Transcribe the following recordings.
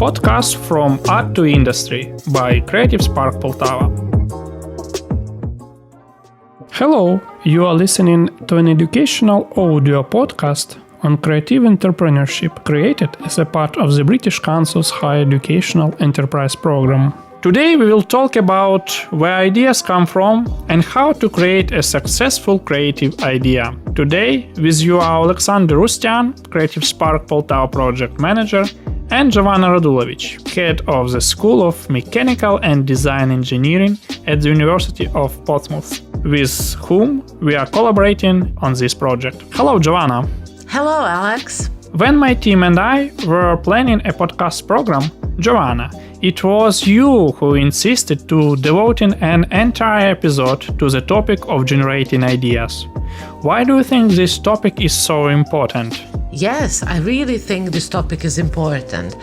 podcast from Art to Industry by Creative Spark Poltava. Hello, you are listening to an educational audio podcast on creative entrepreneurship created as a part of the British Council's Higher Educational Enterprise Programme. Today we will talk about where ideas come from and how to create a successful creative idea. Today with you are Alexander Rustian, Creative Spark Poltava Project Manager, and Jovana Radulovic, Head of the School of Mechanical and Design Engineering at the University of Portsmouth, with whom we are collaborating on this project. Hello, Jovana. Hello, Alex. When my team and I were planning a podcast program, Jovana, it was you who insisted to devoting an entire episode to the topic of generating ideas. Why do you think this topic is so important? Yes, I really think this topic is important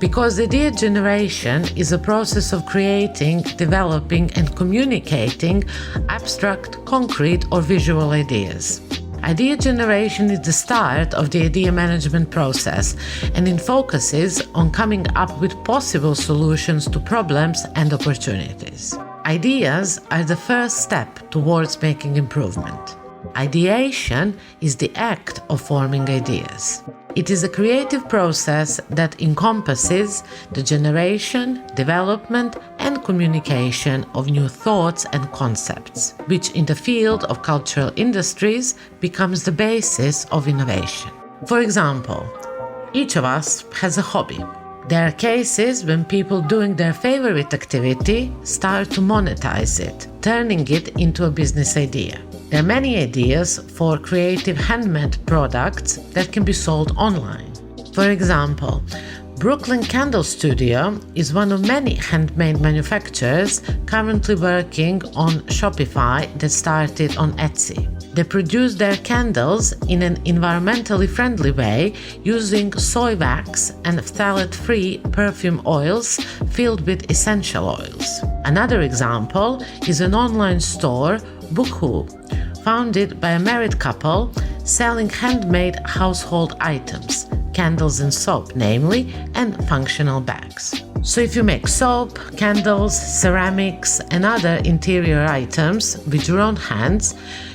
because idea generation is a process of creating, developing, and communicating abstract, concrete, or visual ideas. Idea generation is the start of the idea management process and it focuses on coming up with possible solutions to problems and opportunities. Ideas are the first step towards making improvement. Ideation is the act of forming ideas. It is a creative process that encompasses the generation, development, and communication of new thoughts and concepts, which in the field of cultural industries becomes the basis of innovation. For example, each of us has a hobby. There are cases when people doing their favorite activity start to monetize it, turning it into a business idea. There are many ideas for creative handmade products that can be sold online. For example, Brooklyn Candle Studio is one of many handmade manufacturers currently working on Shopify that started on Etsy. They produce their candles in an environmentally friendly way using soy wax and phthalate-free perfume oils filled with essential oils. Another example is an online store, Bookhoo, founded by a married couple selling handmade household items, candles and soap namely, and functional bags. So if you make soap, candles, ceramics, and other interior items with your own hands,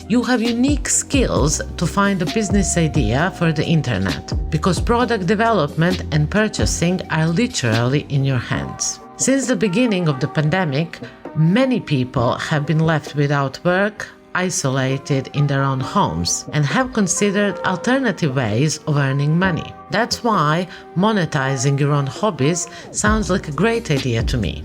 you have unique skills to find a business idea for the internet, because product development and purchasing are literally in your hands. Since the beginning of the pandemic, many people have been left without work, isolated in their own homes, and have considered alternative ways of earning money. That's why monetizing your own hobbies sounds like a great idea to me.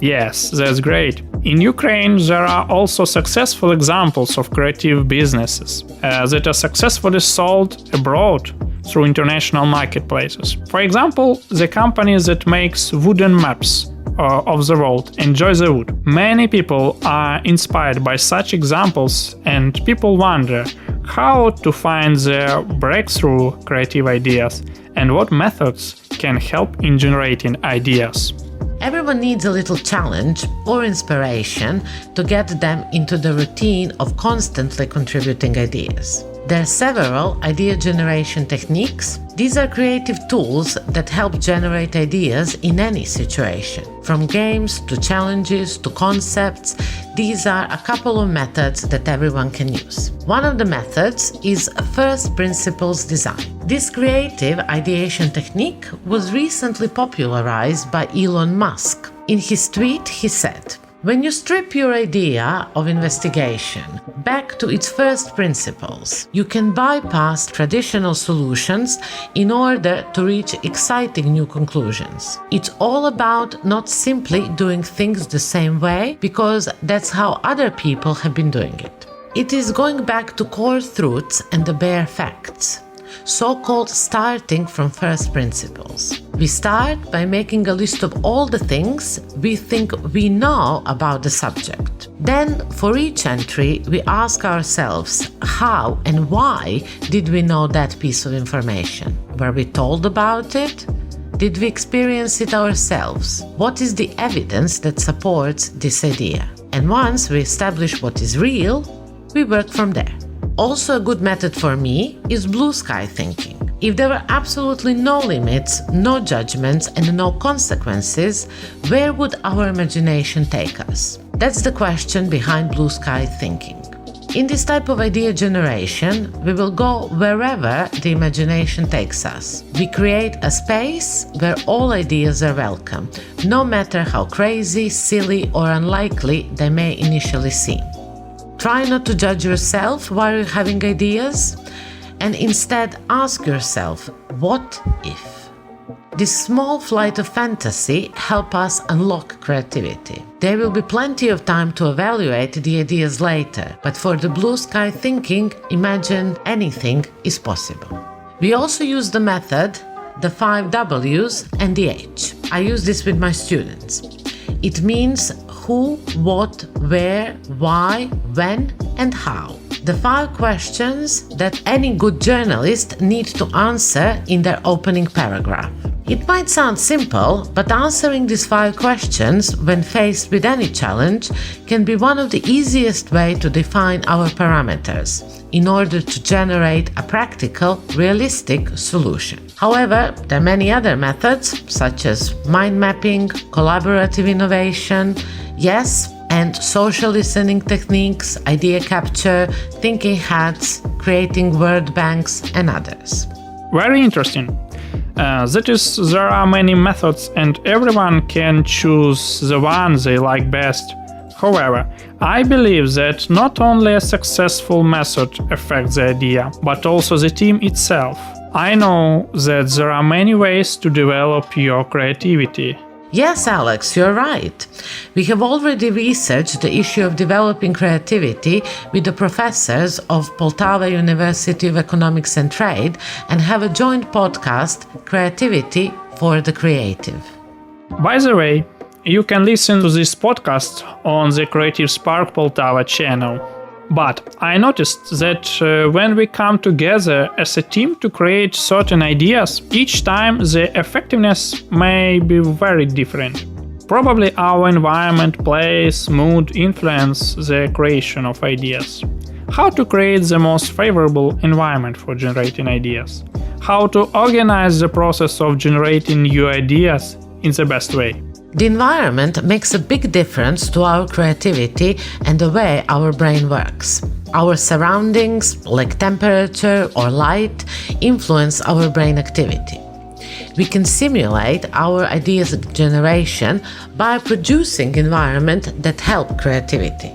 Yes, that's great. In Ukraine, there are also successful examples of creative businesses that are successfully sold abroad through international marketplaces. For example, the company that makes wooden maps of the world, Enjoy the Wood. Many people are inspired by such examples, and people wonder how to find their breakthrough creative ideas and what methods can help in generating ideas. Everyone needs a little challenge or inspiration to get them into the routine of constantly contributing ideas. There are several idea generation techniques. These are creative tools that help generate ideas in any situation. From games to challenges to concepts, these are a couple of methods that everyone can use. One of the methods is first principles design. This creative ideation technique was recently popularized by Elon Musk. In his tweet, he said, "When you strip your idea of investigation back to its first principles, you can bypass traditional solutions in order to reach exciting new conclusions. It's all about not simply doing things the same way because that's how other people have been doing it. It is going back to core truths and the bare facts. So-called starting from first principles. We start by making a list of all the things we think we know about the subject. Then, for each entry, we ask ourselves how and why did we know that piece of information? Were we told about it? Did we experience it ourselves? What is the evidence that supports this idea? And once we establish what is real, we work from there. Also, a good method for me is blue sky thinking. If there were absolutely no limits, no judgments, and no consequences, where would our imagination take us? That's the question behind blue sky thinking. In this type of idea generation, we will go wherever the imagination takes us. We create a space where all ideas are welcome, no matter how crazy, silly, or unlikely they may initially seem. Try not to judge yourself while you're having ideas, and instead ask yourself, what if? This small flight of fantasy helps us unlock creativity. There will be plenty of time to evaluate the ideas later, but for the blue sky thinking, imagine anything is possible. We also use the method, the 5 W's and the H. I use this with my students. It means who, what, where, why, when, and how. The 5 questions that any good journalist needs to answer in their opening paragraph. It might sound simple, but answering these 5 questions when faced with any challenge can be one of the easiest ways to define our parameters in order to generate a practical, realistic solution. However, there are many other methods such as mind mapping, collaborative innovation, and social listening techniques, idea capture, thinking hats, creating word banks, and others. Very interesting. That is, there are many methods and everyone can choose the one they like best. However, I believe that not only a successful method affects the idea, but also the team itself. I know that there are many ways to develop your creativity. Yes, Alex, you're right. We have already researched the issue of developing creativity with the professors of Poltava University of Economics and Trade and have a joint podcast, Creativity for the Creative. By the way, you can listen to this podcast on the Creative Spark Poltava channel. But I noticed that when we come together as a team to create certain ideas, each time the effectiveness may be very different. Probably our environment, place, mood influence the creation of ideas. How to create the most favorable environment for generating ideas? How to organize the process of generating new ideas in the best way? The environment makes a big difference to our creativity and the way our brain works. Our surroundings, like temperature or light, influence our brain activity. We can simulate our ideas generation by producing environment that help creativity.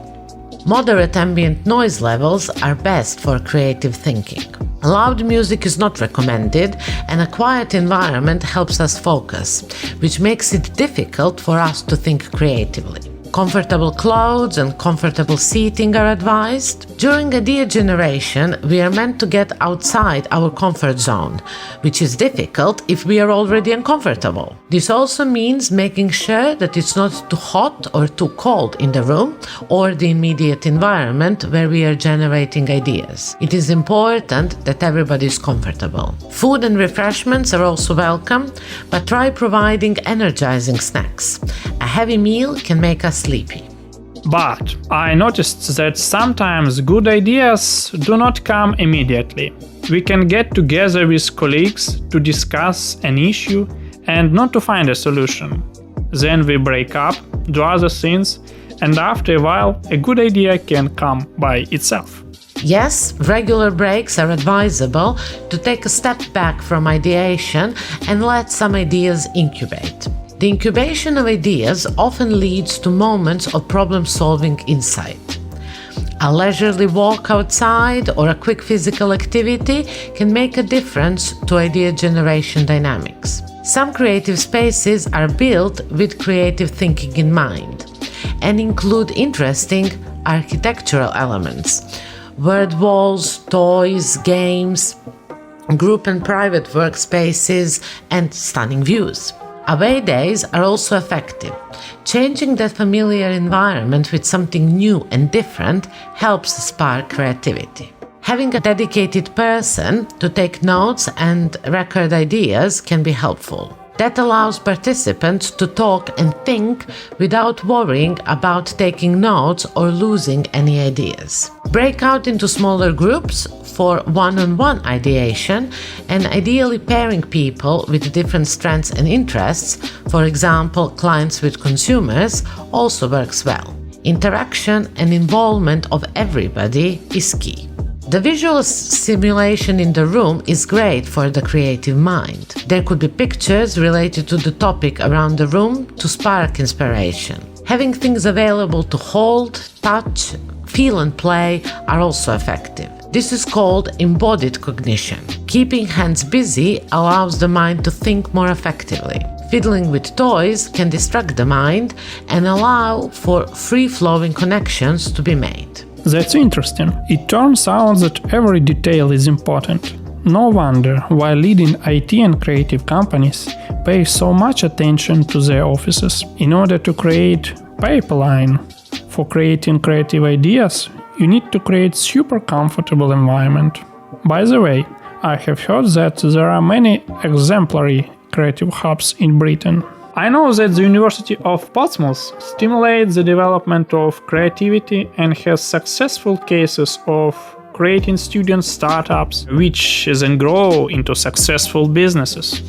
Moderate ambient noise levels are best for creative thinking. Loud music is not recommended, and a quiet environment helps us focus, which makes it difficult for us to think creatively. Comfortable clothes and comfortable seating are advised. During idea generation, we are meant to get outside our comfort zone, which is difficult if we are already uncomfortable. This also means making sure that it's not too hot or too cold in the room or the immediate environment where we are generating ideas. It is important that everybody is comfortable. Food and refreshments are also welcome, but try providing energizing snacks. A heavy meal can make us sleepy. But I noticed that sometimes good ideas do not come immediately. We can get together with colleagues to discuss an issue and not to find a solution. Then we break up, do other things, and after a while, a good idea can come by itself. Yes, regular breaks are advisable to take a step back from ideation and let some ideas incubate. The incubation of ideas often leads to moments of problem-solving insight. A leisurely walk outside or a quick physical activity can make a difference to idea generation dynamics. Some creative spaces are built with creative thinking in mind and include interesting architectural elements, word walls, toys, games, group and private workspaces, and stunning views. Away days are also effective. Changing that familiar environment with something new and different helps spark creativity. Having a dedicated person to take notes and record ideas can be helpful. That allows participants to talk and think without worrying about taking notes or losing any ideas. Break out into smaller groups for one-on-one ideation, and ideally pairing people with different strengths and interests, for example, clients with consumers, also works well. Interaction and involvement of everybody is key. The visual simulation in the room is great for the creative mind. There could be pictures related to the topic around the room to spark inspiration. Having things available to hold, touch, feel and play are also effective. This is called embodied cognition. Keeping hands busy allows the mind to think more effectively. Fiddling with toys can distract the mind and allow for free-flowing connections to be made. That's interesting. It turns out that every detail is important. No wonder why leading IT and creative companies pay so much attention to their offices. In order to create pipeline for creating creative ideas, you need to create super comfortable environment. By the way, I have heard that there are many exemplary creative hubs in Britain. I know that the University of Portsmouth stimulates the development of creativity and has successful cases of creating student startups, which then grow into successful businesses.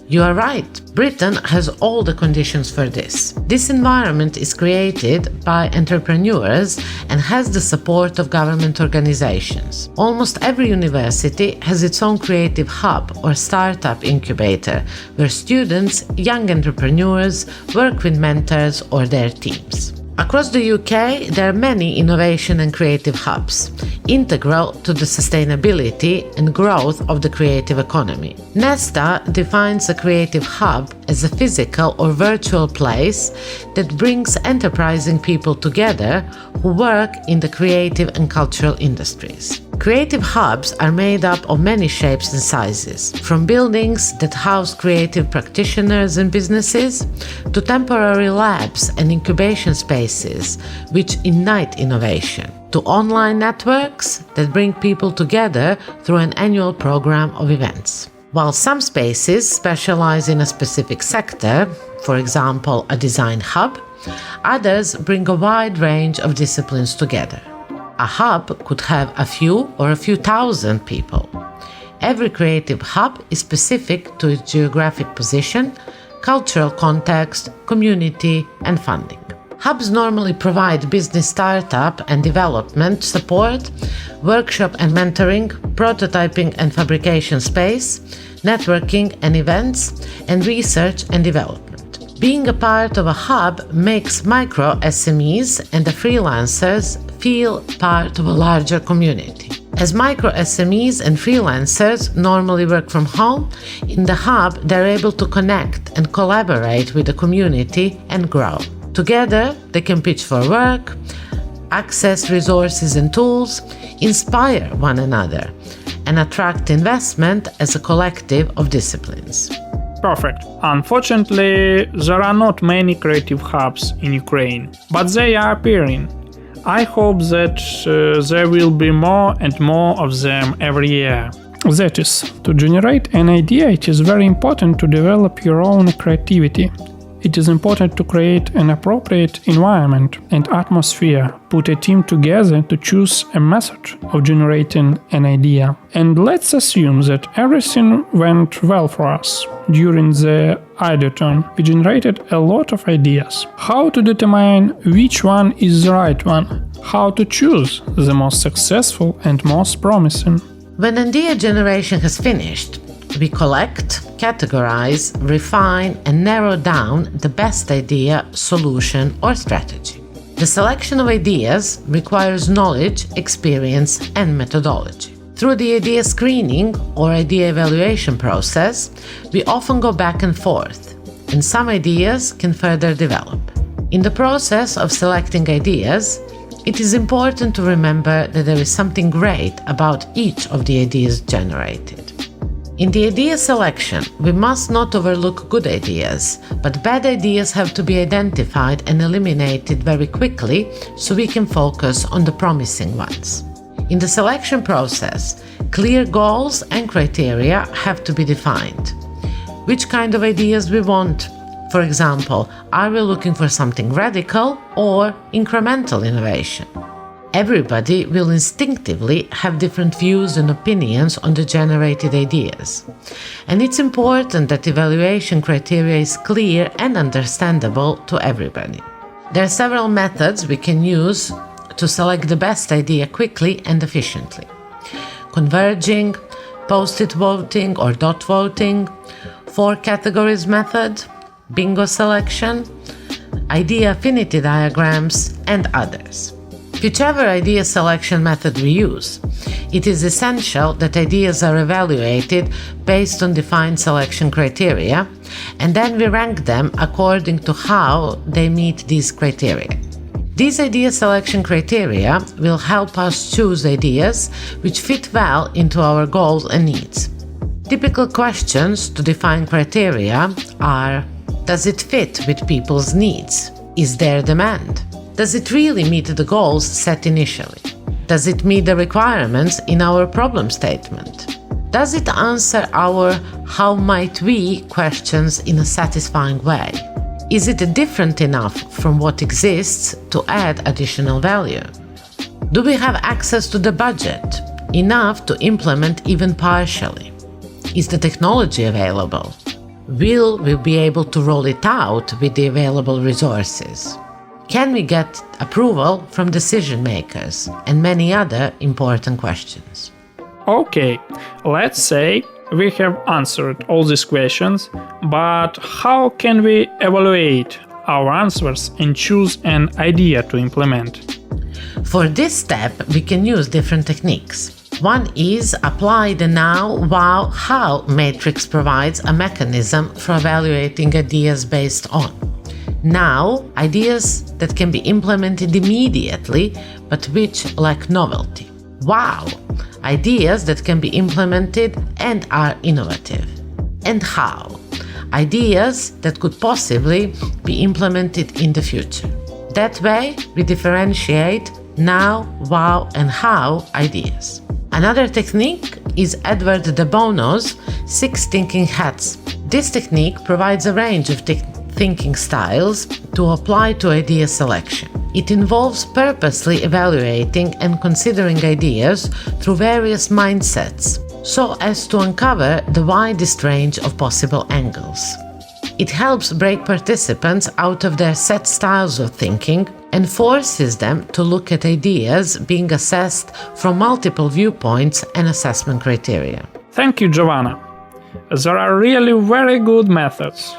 You are right. Britain has all the conditions for this. This environment is created by entrepreneurs and has the support of government organizations. Almost every university has its own creative hub or startup incubator where students, young entrepreneurs, work with mentors or their teams. Across the UK, there are many innovation and creative hubs, integral to the sustainability and growth of the creative economy. Nesta defines a creative hub as a physical or virtual place that brings enterprising people together who work in the creative and cultural industries. Creative hubs are made up of many shapes and sizes, from buildings that house creative practitioners and businesses to temporary labs and incubation spaces which ignite innovation, to online networks that bring people together through an annual program of events. While some spaces specialize in a specific sector, for example, a design hub, others bring a wide range of disciplines together. A hub could have a few or a few thousand people. Every creative hub is specific to its geographic position, cultural context, community, and funding. Hubs normally provide business startup and development support, workshop and mentoring, prototyping and fabrication space, networking and events, and research and development. Being a part of a hub makes micro SMEs and the freelancers feel part of a larger community. As micro SMEs and freelancers normally work from home, in the hub they're able to connect and collaborate with the community and grow. Together, they can pitch for work, access resources and tools, inspire one another, and attract investment as a collective of disciplines. Perfect. Unfortunately, there are not many creative hubs in Ukraine, but they are appearing. I hope that there will be more and more of them every year. That is, to generate an idea, it is very important to develop your own creativity. It is important to create an appropriate environment and atmosphere, put a team together to choose a method of generating an idea. And let's assume that everything went well for us. During the ideathon, we generated a lot of ideas. How to determine which one is the right one? How to choose the most successful and most promising? When idea generation has finished, we collect, categorize, refine, and narrow down the best idea, solution, or strategy. The selection of ideas requires knowledge, experience, and methodology. Through the idea screening or idea evaluation process, we often go back and forth, and some ideas can further develop. In the process of selecting ideas, it is important to remember that there is something great about each of the ideas generated. In the idea selection, we must not overlook good ideas, but bad ideas have to be identified and eliminated very quickly so we can focus on the promising ones. In the selection process, clear goals and criteria have to be defined. which kind of ideas we want. For example, are we looking for something radical or incremental innovation? Everybody will instinctively have different views and opinions on the generated ideas. And it's important that evaluation criteria is clear and understandable to everybody. There are several methods we can use to select the best idea quickly and efficiently. Converging, post-it voting or dot voting, 4 categories method, bingo selection, idea affinity diagrams, and others. Whichever idea selection method we use, it is essential that ideas are evaluated based on defined selection criteria, and then we rank them according to how they meet these criteria. These idea selection criteria will help us choose ideas which fit well into our goals and needs. Typical questions to define criteria are: does it fit with people's needs? Is there demand? Does it really meet the goals set initially? Does it meet the requirements in our problem statement? Does it answer our "how might we" questions in a satisfying way? Is it different enough from what exists to add additional value? Do we have access to the budget, enough to implement even partially? Is the technology available? Will we be able to roll it out with the available resources? Can we get approval from decision makers? And many other important questions. Okay, let's say we have answered all these questions, but how can we evaluate our answers and choose an idea to implement? For this step, we can use different techniques. One is apply the now, wow, how matrix provides a mechanism for evaluating ideas based on. Now, ideas that can be implemented immediately, but which lack novelty. Wow, ideas that can be implemented and are innovative. And how, ideas that could possibly be implemented in the future. That way, we differentiate now, wow, and how ideas. Another technique is Edward de Bono's 6 thinking hats. This technique provides a range of thinking styles to apply to idea selection. It involves purposely evaluating and considering ideas through various mindsets, so as to uncover the widest range of possible angles. It helps break participants out of their set styles of thinking and forces them to look at ideas being assessed from multiple viewpoints and assessment criteria. Thank you, Giovanna. There are really very good methods.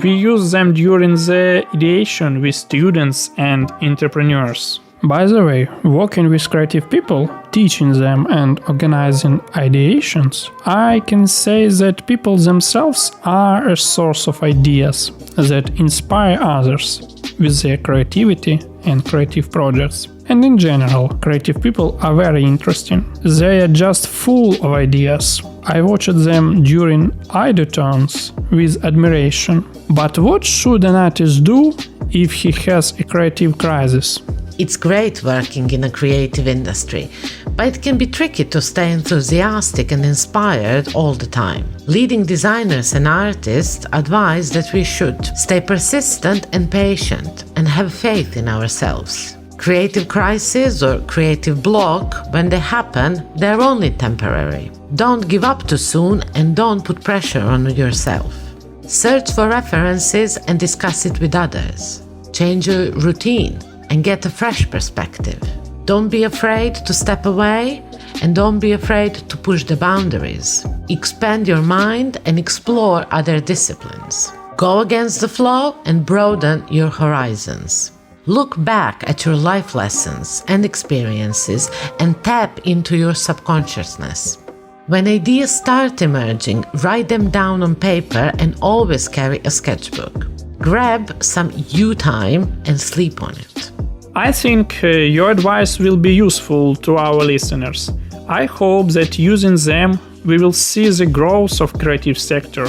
We use them during the ideation with students and entrepreneurs. By the way, working with creative people, teaching them and organizing ideations, I can say that people themselves are a source of ideas that inspire others with their creativity and creative projects. And in general, creative people are very interesting. They are just full of ideas. I watched them during ideathons with admiration. But what should an artist do if he has a creative crisis? It's great working in a creative industry, but it can be tricky to stay enthusiastic and inspired all the time. Leading designers and artists advise that we should stay persistent and patient and have faith in ourselves. Creative crises or creative block, when they happen, they're only temporary. Don't give up too soon and don't put pressure on yourself. Search for references and discuss it with others. Change your routine and get a fresh perspective. Don't be afraid to step away and don't be afraid to push the boundaries. Expand your mind and explore other disciplines. Go against the flow and broaden your horizons. Look back at your life lessons and experiences and tap into your subconsciousness. When ideas start emerging, write them down on paper and always carry a sketchbook. Grab some you time and sleep on it. I think your advice will be useful to our listeners. I hope that using them we will see the growth of creative sector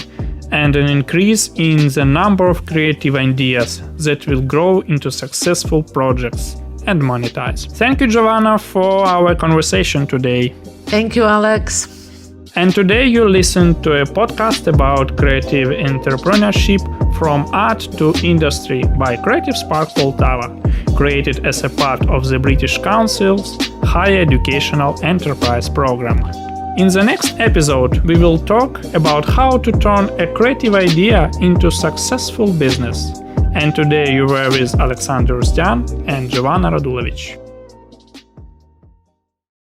and an increase in the number of creative ideas that will grow into successful projects and monetize. Thank you, Giovanna, for our conversation today. Thank you, Alex. And today you listen to a podcast about creative entrepreneurship from art to industry by Creative Spark Poltava, created as a part of the British Council's Higher Educational Enterprise Program. In the next episode, we will talk about how to turn a creative idea into successful business. And today you were with Alexander Ustyan and Giovanna Radulovic.